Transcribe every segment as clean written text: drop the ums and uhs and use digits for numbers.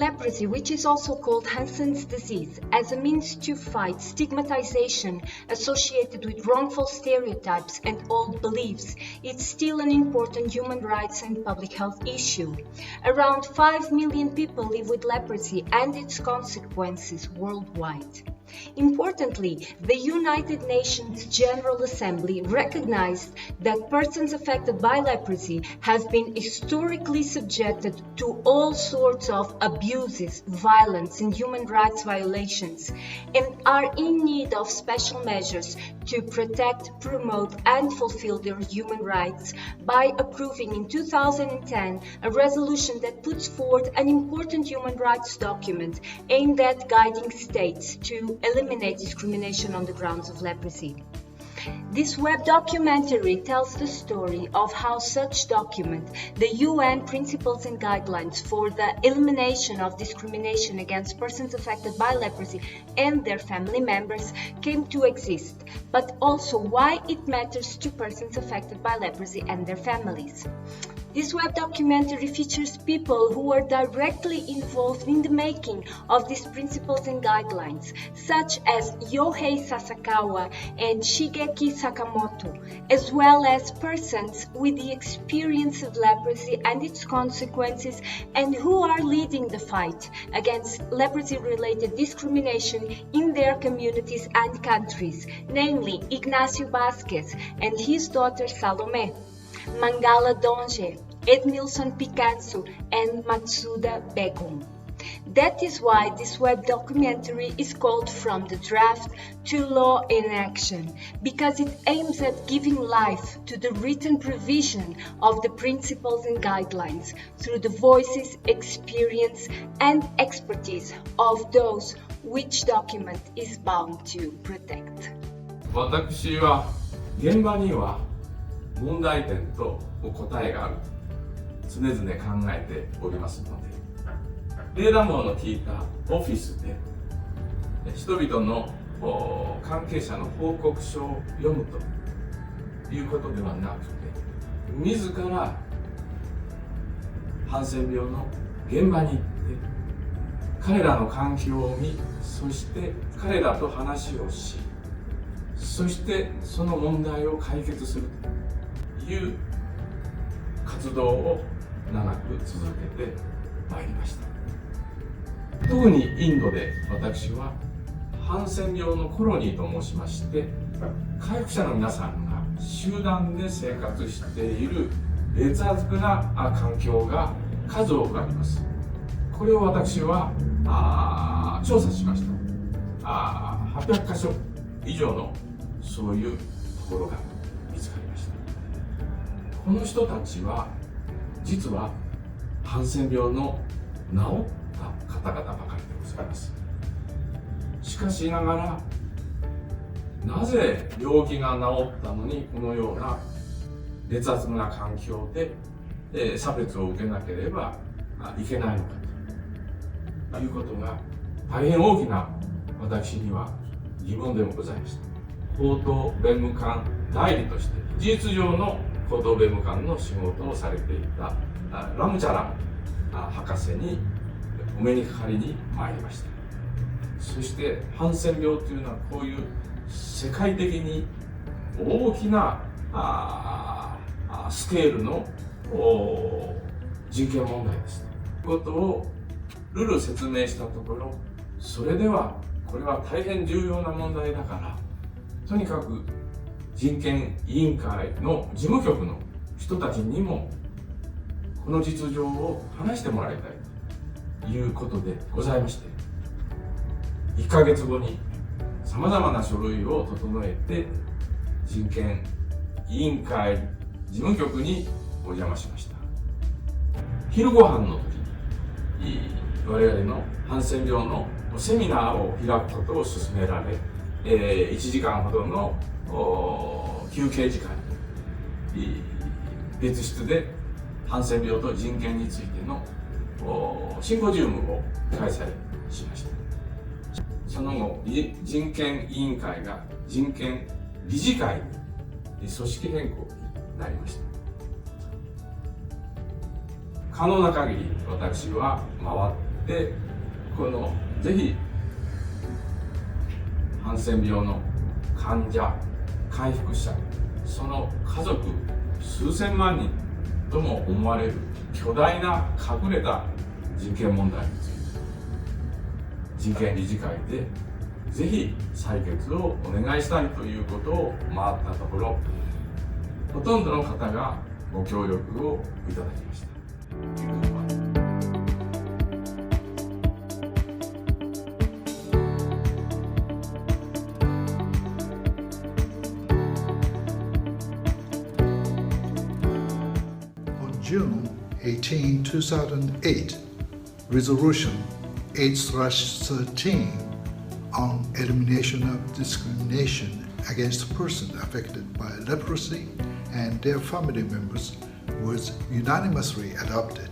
Leprosy, which is also called Hansen's disease, as a means to fight stigmatization associated with wrongful stereotypes and old beliefs, it's still an important human rights and public health issue. Around 5 million people live with leprosy and its consequences worldwide. Importantly, the United Nations General Assembly recognized that persons affected by leprosy have been historically subjected to all sorts of abuses, violence, and human rights violations, and are in need of special measures to protect, promote, and fulfill their human rights by approving in 2010 a resolution that puts forth an important human rights document aimed at guiding states to eliminate discrimination on the grounds of leprosy. This web documentary tells the story of how such document, the UN Principles and Guidelines for the Elimination of Discrimination against Persons Affected by Leprosy and their family members, came to exist, but also why it matters to persons affected by leprosy and their families. This web documentary features people who are directly involved in the making of these principles and guidelines, such as Yohei Sasakawa and Shigeki Sakamoto, as well as persons with the experience of leprosy and its consequences and who are leading the fight against leprosy-related discrimination in their communities and countries, namely Ignacio Vasquez and his daughter Salome, Mangala Donge, Edmilson Picasso, and Matsuda Begum. That is why this web documentary is called From the Draft to Law in Action, because it aims at giving life to the written provision of the principles and guidelines through the voices, experience, and expertise of those which document is bound to protect. 私は現場には問題点と答えがあると常々考えておりますので、冷暖房の効いたオフィスで人々の関係者の報告書を読むということではなくて、自らハンセン病の現場に行って彼らの環境を見、そして彼らと話をし、そしてその問題を解決するという活動を長く続けてまいりました。特にインドで私はハンセン病のコロニーと申しまして、回復者の皆さんが集団で生活している劣悪な環境が数多くあります。これを私は調査しました。800カ所以上のそういうところが見つかりました。この人たちは実はハンセン病の治った方々ばかりでございます。しかしながら、なぜ病気が治ったのにこのような劣悪な環境で差別を受けなければいけないのかということが大変大きな私には疑問でもございました。高等弁務官代理として事実上の高等弁務官の仕事をされていたラムチャラン博士にお目にかかりに参りました。そしてハンセン病というのはこういう世界的に大きなスケールの人権問題ですということをルル説明したところ、それではこれは大変重要な問題だからとにかく人権委員会の事務局の人たちにもこの実情を話してもらいたいということでございまして、1ヶ月後にさまざまな書類を整えて人権委員会事務局にお邪魔しました。昼ご飯の時に我々のハンセン病のセミナーを開くことを勧められ、1時間ほどの休憩時間に別室でハンセン病と人権についてのシンポジウムを開催しました。その後、人権委員会が人権理事会に組織変更になりました。可能な限り私は回っでこのぜひハンセン病の患者、回復者、その家族数千万人とも思われる巨大な隠れた人権問題について人権理事会でぜひ採決をお願いしたいということを回ったところ、ほとんどの方がご協力をいただきました。June 18, 2008, Resolution 8/13 on elimination of discrimination against persons affected by leprosy and their family members was unanimously adopted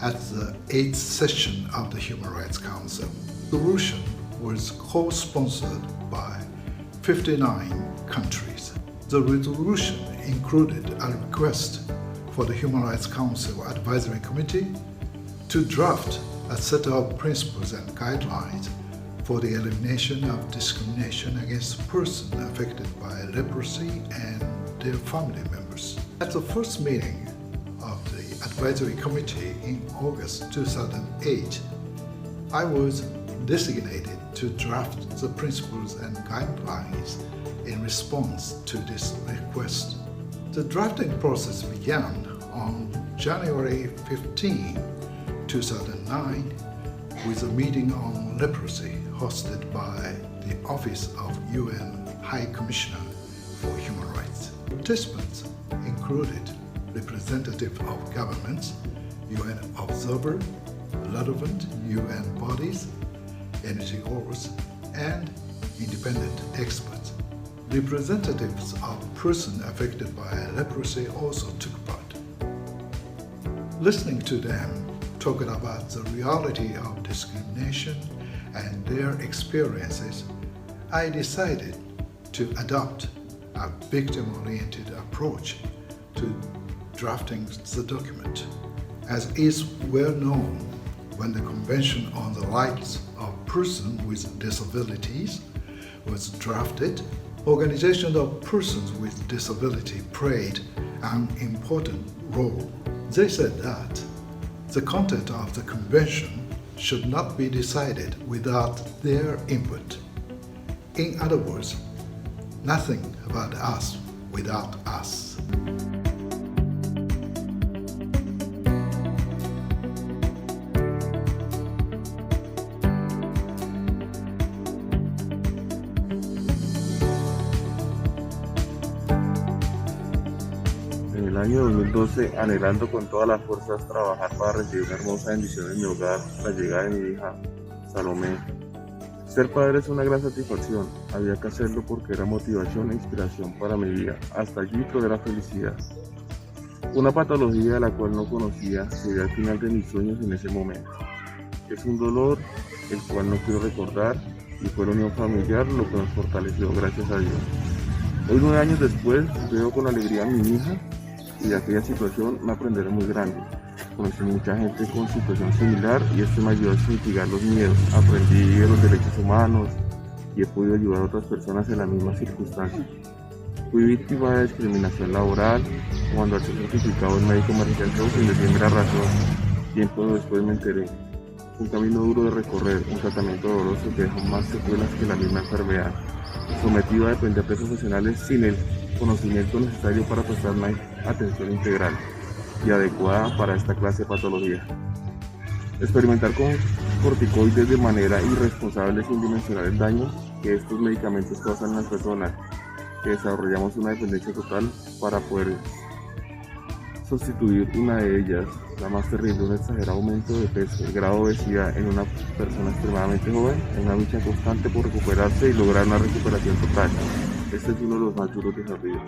at the 8th session of the Human Rights Council. The resolution was co-sponsored by 59 countries. The resolution included a request for the Human Rights Council Advisory Committee to draft a set of principles and guidelines for the elimination of discrimination against persons affected by leprosy and their family members. At the first meeting of the Advisory Committee in August 2008, I was designated to draft the principles and guidelines in response to this request. The drafting process began on January 15, 2009, with a meeting on leprosy hosted by the Office of UN High Commissioner for Human Rights. Participants included representatives of governments, UN observers, relevant UN bodies, NGOs, and independent experts. Representatives of persons affected by leprosy also took part. Listening to them talking about the reality of discrimination and their experiences, I decided to adopt a victim-oriented approach to drafting the document. As is well known, when the Convention on the Rights of Persons with Disabilities was drafted, organizations of persons with disability played an important role. They said that the content of the convention should not be decided without their input. In other words, nothing about us without us. En el año 2012, anhelando con todas las fuerzas trabajar para recibir una hermosa bendición en mi hogar, la llegada de mi hija, Salomé. Ser padre es una gran satisfacción, había que hacerlo porque era motivación e inspiración para mi vida, hasta allí todo era felicidad. Una patología de la cual no conocía sería al final de mis sueños en ese momento. Es un dolor el cual no quiero recordar y fue la unión familiar lo que nos fortaleció, gracias a Dios. Hoy, 9 años después, veo con alegría a mi hija y de aquella situación me aprenderé muy grande. Conocí mucha gente con situación similar y esto me ayudó a mitigar los miedos. Aprendí de los derechos humanos y he podido ayudar a otras personas en las mismas circunstancias. Fui víctima de discriminación laboral cuando al ser certificado el médico me rechazó sin decirme la razón. Tiempo después me enteré. Un camino duro de recorrer, un tratamiento doloroso que dejó más secuelas que la misma enfermedad. Sometido a depender de profesionales sin el conocimiento necesario para prestar una atención integral y adecuada para esta clase de patología. Experimentar con corticoides de manera irresponsable sin dimensionar el daño que estos medicamentos causan en las personas, que desarrollamos una dependencia total para poder sustituir una de ellas, la más terrible, un exagerado aumento de peso, el grado de obesidad en una persona extremadamente joven, en una lucha constante por recuperarse y lograr una recuperación total. Este es uno de los más duros desafíos.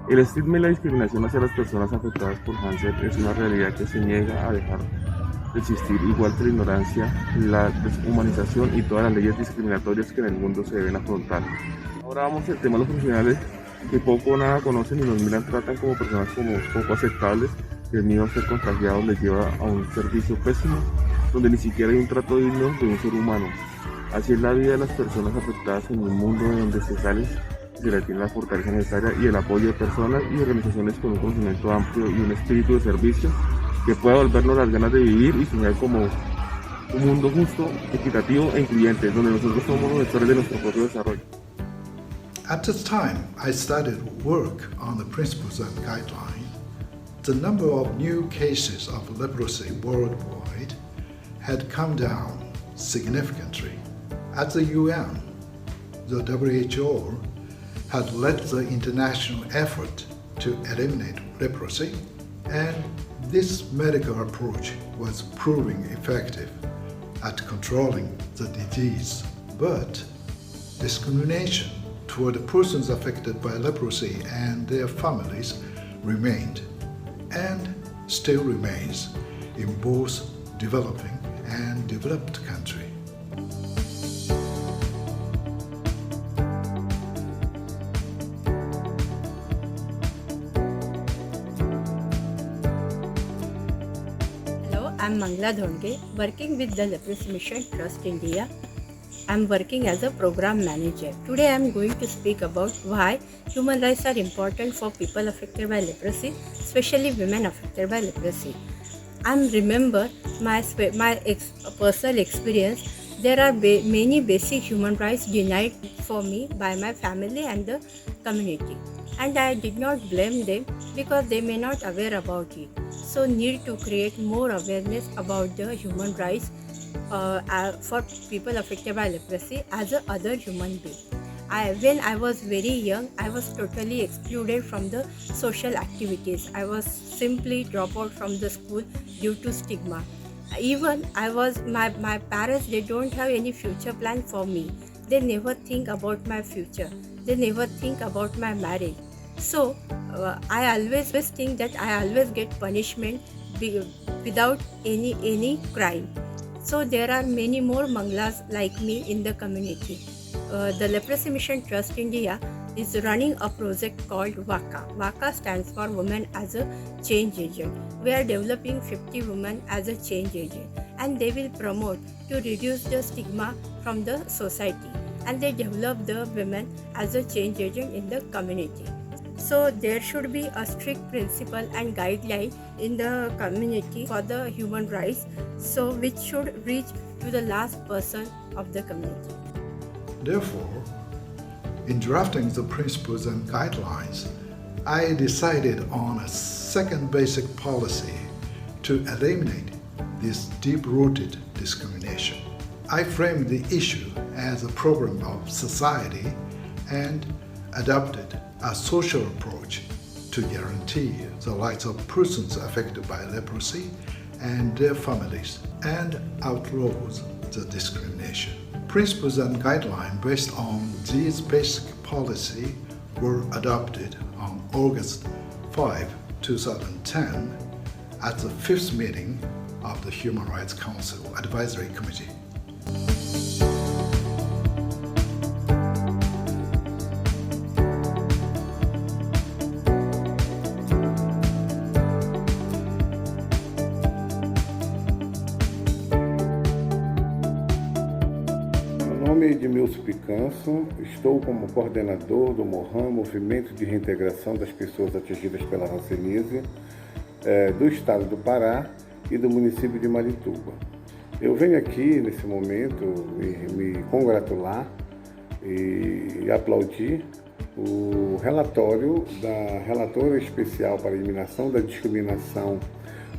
El estigma y la discriminación hacia las personas afectadas por Hansen es una realidad que se niega a dejar de existir, igual que la ignorancia, la deshumanización y todas las leyes discriminatorias que en el mundo se deben afrontar. Ahora vamos al tema de los profesionales que poco o nada conocen y nos miran, tratan como personas como poco aceptables. El miedo a ser contagiados les lleva a un servicio pésimo donde ni siquiera hay un trato digno de un ser humano. Así es la vida de las personas afectadas en un mundo en donde se le tiene la fortaleza necesaria y el apoyo de personas y organizaciones con un conocimiento amplio y un espíritu de servicio que pueda volvernos las ganas de vivir y soñar como un mundo justo, equitativo e incluyente, donde nosotros somos los gestores de nuestro propio desarrollo. At this time, I started work on the principles and guidelines. The number of new cases of leprosy worldwide had come down significantly. At the UN, the WHO had led the international effort to eliminate leprosy, and this medical approach was proving effective at controlling the disease. But discrimination toward persons affected by leprosy and their families remained and still remains in both developing and developed countries. Hello, I'm Mangla Dhonge, working with the Leprosy Mission Trust India. I'm working as a program manager. Today I'm going to speak about why human rights are important for people affected by leprosy, especially women affected by leprosy. I remember my personal experience. There are many basic human rights denied for me by my family and the community. And I did not blame them because they may not aware about it. So need to create more awareness about the human rights for people affected by leprosy as a other human being. When I was very young, I was totally excluded from the social activities. I was simply dropped out from the school due to stigma. Even my parents, they don't have any future plan for me. They never think about my future. They never think about my marriage. So I always think that I always get punishment without any crime. So there are many more Manglas like me in the community. The Leprosy Mission Trust India is running a project called WACA. WACA stands for Women as a Change Agent. We are developing 50 women as a change agent, and they will promote to reduce the stigma from the society, and they develop the women as a change agent in the community. So there should be a strict principle and guideline in the community for the human rights, so which should reach to the last person of the community. Therefore, in drafting the principles and guidelines, I decided on a second basic policy to eliminate this deep-rooted discrimination. I framed the issue as a problem of society and adopted a social approach to guarantee the rights of persons affected by leprosy and their families and outlaws the discrimination. Principles and guidelines based on these basic policies were adopted on August 5, 2010 at the 5th meeting of the Human Rights Council Advisory Committee. Meu nome é Edmilson Picanso, estou como coordenador do MORRAM, Movimento de Reintegração das Pessoas Atingidas pela Hanseníase, do estado do Pará e do município de Marituba. Eu venho aqui, nesse momento, me congratular e aplaudir o relatório da Relatora Especial para a Eliminação da Discriminação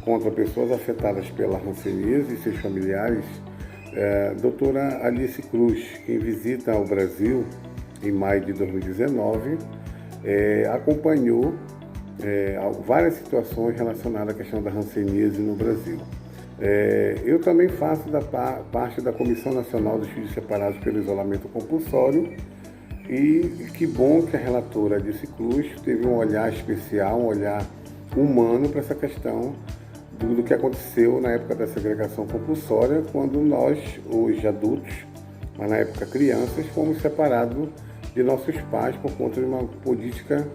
contra pessoas afetadas pela Hanseníase e seus familiares, doutora Alice Cruz, que visita o Brasil em maio de 2019, acompanhou várias situações relacionadas à questão da hanseníase no Brasil. Eu também faço parte da Comissão Nacional dos Filhos Separados pelo Isolamento Compulsório e que bom que a relatora Alice Cruz teve um olhar especial, um olhar humano para essa questão do que aconteceu na época da segregação compulsória, quando nós, hoje adultos, mas na época crianças, fomos separados de nossos pais por conta de uma política,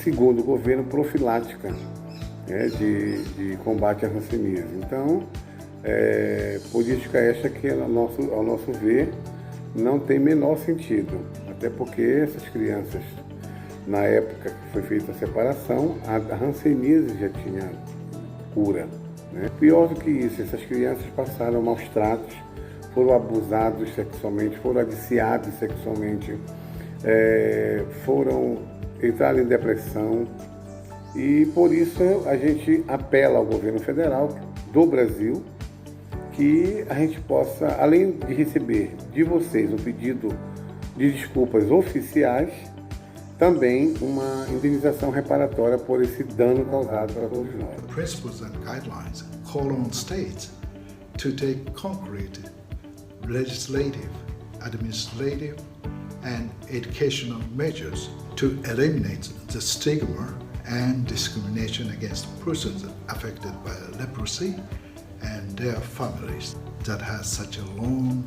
segundo o governo, profilática, de combate à hanseníase. Então, Política esta que, ao nosso ver, não tem menor sentido, até porque essas crianças, na época que foi feita a separação, a hanseníase já tinha cura, né? Pior do que isso, essas crianças passaram maus tratos, foram abusados sexualmente, foram aliciados sexualmente, entraram em depressão, e por isso a gente apela ao governo federal do Brasil que a gente possa, além de receber de vocês um pedido de desculpas oficiais, também uma indenização reparatória por esse dano causado para todos nós. The principles and guidelines call on states to take concrete legislative, administrative, and educational measures to eliminate the stigma and discrimination against persons affected by leprosy and their families that has such a long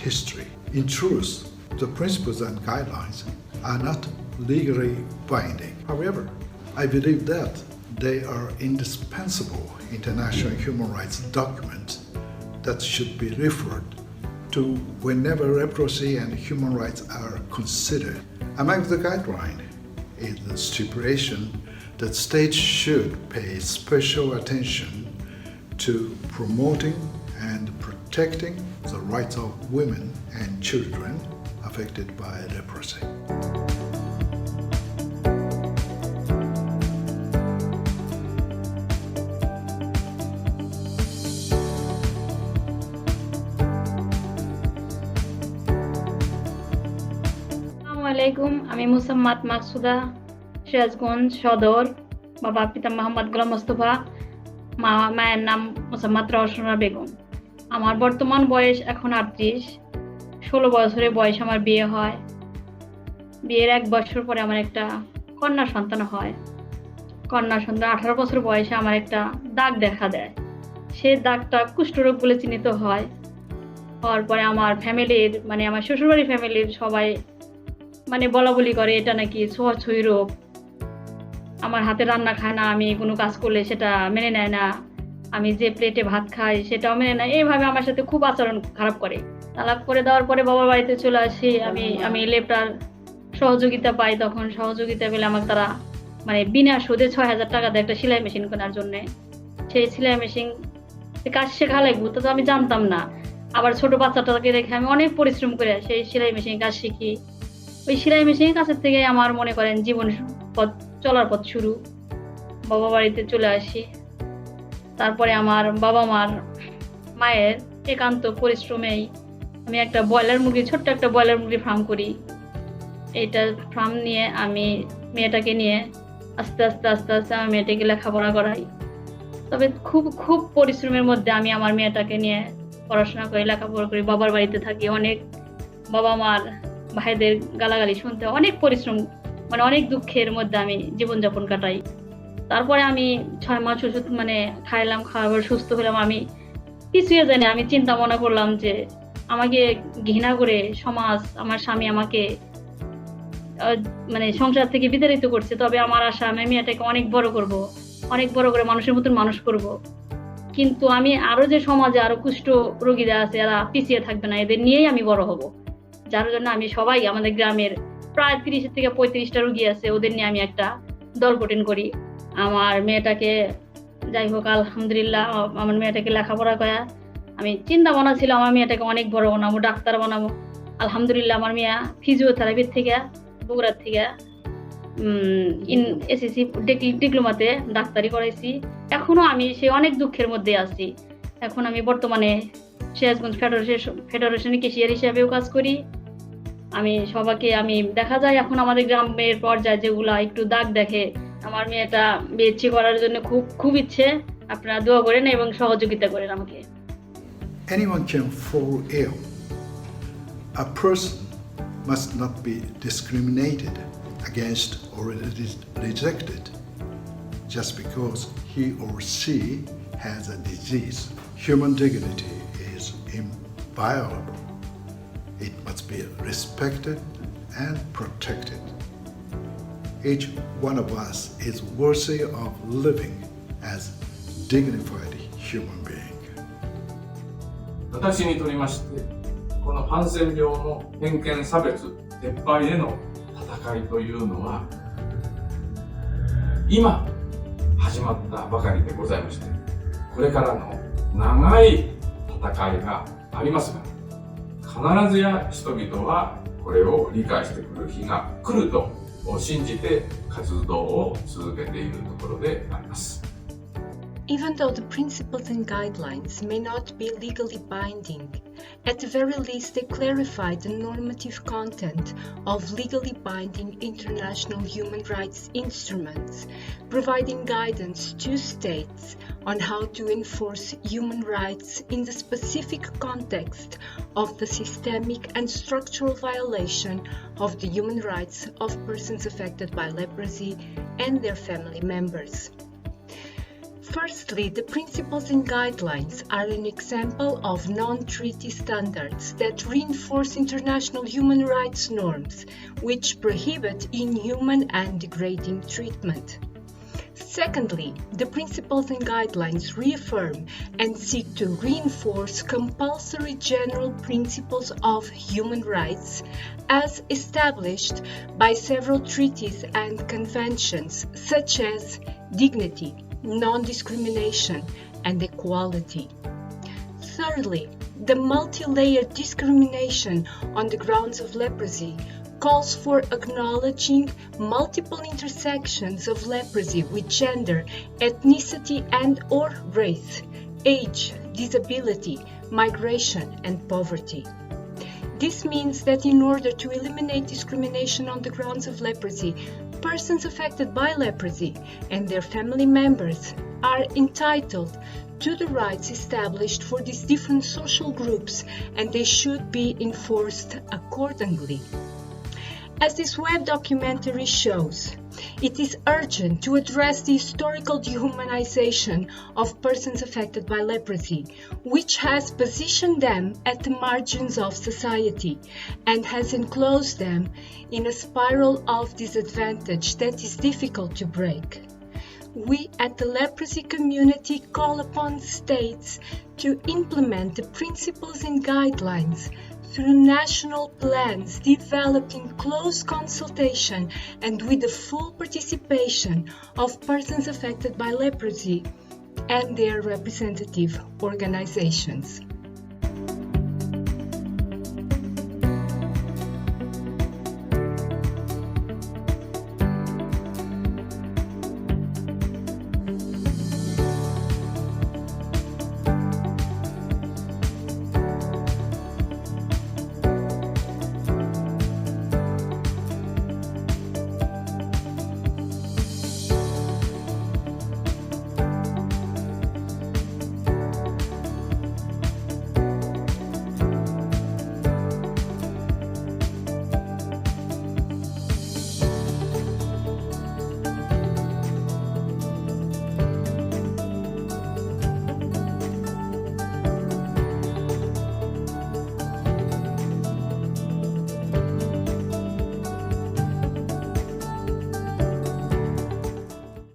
history. In truth, the principles and guidelines are not legally binding. However, I believe that they are indispensable international human rights documents that should be referred to whenever leprosy and human rights are considered. Among the guidelines is the stipulation that states should pay special attention to promoting and protecting the rights of women and children affected by leprosy. আসসালামাইকুম, আমি মুসাম্মাদ মাকসুদা, সিরাজগঞ্জ সদর। বাবা পিতা মোহাম্মদ গোলাম মোস্তফা, মায়ের নাম মুসাম্মাদ রওশনা বেগম। আমার বর্তমান বয়স এখন 38। 16 বছরে বয়স আমার বিয়ে হয়। বিয়ের 1 বছর পরে আমার একটা কন্যা সন্তান হয়। কন্যা সন্তান 18 বছর বয়সে আমার একটা দাগ দেখা দেয়। সেই দাগটা কুষ্ঠরোগ বলে চিহ্নিত হয়। হওয়ার পরে আমার ফ্যামিলির, মানে আমার শ্বশুরবাড়ির ফ্যামিলির সবাই বলা বলি করে এটা নাকি ছোঁয়াছুঁই রোগ। আমার হাতে রান্না খায় না, আমি কোনো কাজ করলে সেটা মেনে নেয় না, আমি যে প্লেটে ভাত খাই সেটাও মেনে নেয়। এইভাবে আমার সাথে খুব আচরণ খারাপ করে। তালাক করে দেওয়ার পরে বাবার বাড়িতে চলে আসি। আমি লেপ্টার সহযোগিতা পাই। তখন সহযোগিতা পেলে আমাকে তারা বিনা সুদে 6,000 টাকা দেয় একটা সেলাই মেশিন কেনার জন্য। সেই সেলাই মেশিন কাজ শেখা লাগবে, তো আমি জানতাম না। আবার ছোট বাচ্চাটাকে রেখে আমি অনেক পরিশ্রম করে সেই সেলাই মেশিন কাজ শিখি। ওই সেলাই মেশিনের কাছের থেকে আমার মনে করেন জীবন পথ চলার পথ শুরু। বাবা বাড়িতে চলে আসি। তারপরে আমার বাবা মায়ের একান্ত পরিশ্রমেই আমি একটা ছোট্ট একটা ব্রয়লার মুরগির ফার্ম করি। এইটা ফার্ম নিয়ে আমি মেয়েটাকে নিয়ে আস্তে আস্তে আমি মেয়েটাকে লেখাপড়া করাই। তবে খুব খুব পরিশ্রমের মধ্যে আমি আমার মেয়েটাকে নিয়ে পড়াশোনা করি, লেখাপড়া করি। বাবার বাড়িতে থাকি। অনেক বাবা মার ভাইদের গালাগালি শুনতে, অনেক পরিশ্রম, অনেক দুঃখের মধ্যে আমি জীবনযাপন কাটাই। তারপরে আমি 6 মাস ওষুধ খাইলাম, খাওয়ার পর সুস্থ হলাম। আমি কিছুই জানি, আমি চিন্তা মনে করলাম যে আমাকে ঘৃণা করে সমাজ, আমার স্বামী আমাকে সংসার থেকে বিতাড়িত করছে। তবে আমার আশা, আমি মেয়েটাকে অনেক বড় করব, অনেক বড় করে মানুষের মতন মানুষ করব। কিন্তু আমি আরো যে সমাজে আরো কুষ্ঠ রোগীরা আছে, এরা পিছিয়ে থাকবে না, এদের নিয়েই আমি বড় হব। যার জন্য আমি আমাদের গ্রামের প্রায় 30 থেকে 35টা রোগী আছে, ওদের নিয়ে আমি একটা দল গঠন করি। আমার মেয়েটাকে, যাই হোক আলহামদুলিল্লাহ, আমার মেয়েটাকে লেখাপড়া করা, আমি চিন্তা ভাবনা ছিল আমার মেয়েটাকে অনেক বড় বানাবো, ডাক্তার বানাবো। আলহামদুলিল্লাহ আমার মেয়ে ফিজিওথেরাপির থেকে, বগুড়ার থেকে এসএসসি ডিপ্লোমাতে ডাক্তারি করাইছি। এখনো আমি অনেক দুঃখের মধ্যে আছি। এখন আমি বর্তমানে সিরাজগঞ্জ ফেডারেশনে ক্যাশিয়ার হিসাবেও কাজ করি। আমি দেখা যায় এখন আমাদের গ্রামের পর্যায়ে যেগুলা একটু দাগ দেখে, আমার মেয়েটা বিয়ে করার জন্য খুব খুব ইচ্ছে। আপনারা দোয়া করেন এবং সহযোগিতা করেন আমাকে। Anyone can fall ill. A person must not be discriminated against or rejected just because he or she has a disease. Human dignity is inviolable. It must be respected and protected. Each one of us is worthy of living as dignified human being. 形にとりまして、このハンセン病の偏見差別撤廃への戦いというのは、今始まったばかりでございまして、これからの長い戦いがありますが、必ずや人々はこれを理解してくる日が来ると信じて活動を続けているところであります。Even though the principles and guidelines may not be legally binding, at the very least they clarify the normative content of legally binding international human rights instruments, providing guidance to states on how to enforce human rights in the specific context of the systemic and structural violation of the human rights of persons affected by leprosy and their family members. Firstly, the principles and guidelines are an example of non-treaty standards that reinforce international human rights norms, which prohibit inhuman and degrading treatment. Secondly, the principles and guidelines reaffirm and seek to reinforce compulsory general principles of human rights as established by several treaties and conventions such as dignity, non-discrimination, and equality. Thirdly, the multilayered discrimination on the grounds of leprosy calls for acknowledging multiple intersections of leprosy with gender, ethnicity and/or race, age, disability, migration, and poverty. This means that in order to eliminate discrimination on the grounds of leprosy, persons affected by leprosy and their family members are entitled to the rights established for these different social groups, and they should be enforced accordingly. As this web documentary shows, it is urgent to address the historical dehumanization of persons affected by leprosy, which has positioned them at the margins of society and has enclosed them in a spiral of disadvantage that is difficult to break. We at the leprosy community call upon states to implement the principles and guidelines through national plans developed in close consultation and with the full participation of persons affected by leprosy and their representative organizations.